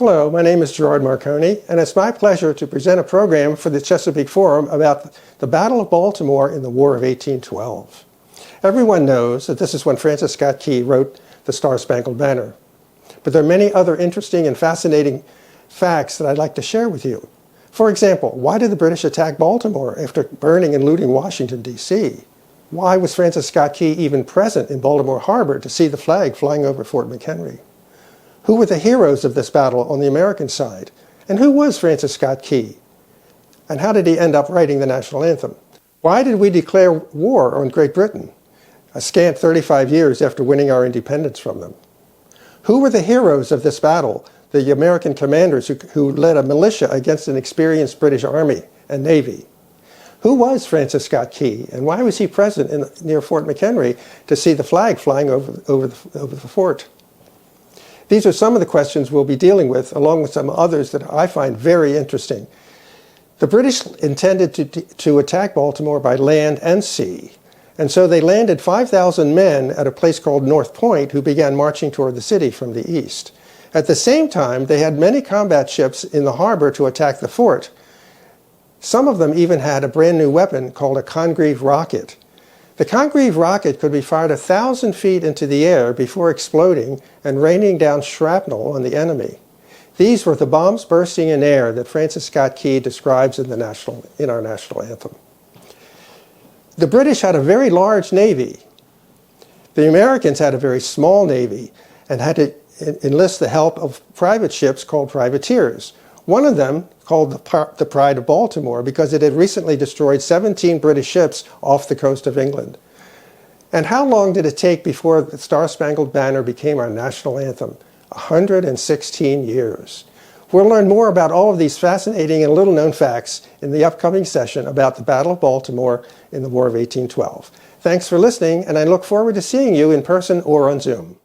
Hello, my name is Gerard Marconi, and it's my pleasure to present a program for the Chesapeake Forum about the Battle of Baltimore in the War of 1812. Everyone knows that this is when Francis Scott Key wrote the Star-Spangled Banner. But there are many other interesting and fascinating facts that I'd like to share with you. For example, why did the British attack Baltimore after burning and looting Washington, D.C.? Why was Francis Scott Key even present in Baltimore Harbor to see the flag flying over Fort McHenry? Who were the heroes of this battle on the American side? And who was Francis Scott Key? And how did he end up writing the national anthem? Why did we declare war on Great Britain, a scant 35 years after winning our independence from them? Who were the heroes of this battle, the American commanders who led a militia against an experienced British Army and Navy? Who was Francis Scott Key, and why was he present near Fort McHenry to see the flag flying over the fort? These are some of the questions we'll be dealing with, along with some others that I find very interesting. The British intended to attack Baltimore by land and sea, and so they landed 5,000 men at a place called North Point, who began marching toward the city from the east. At the same time, they had many combat ships in the harbor to attack the fort. Some of them even had a brand new weapon called a Congreve rocket. The Congreve rocket could be fired 1,000 feet into the air before exploding and raining down shrapnel on the enemy. These were the bombs bursting in air that Francis Scott Key describes in our national anthem. The British had a very large navy. The Americans had a very small navy and had to enlist the help of private ships called privateers. One of them, called the Pride of Baltimore, because it had recently destroyed 17 British ships off the coast of England. And how long did it take before the Star-Spangled Banner became our national anthem? 116 years. We'll learn more about all of these fascinating and little-known facts in the upcoming session about the Battle of Baltimore in the War of 1812. Thanks for listening, and I look forward to seeing you in person or on Zoom.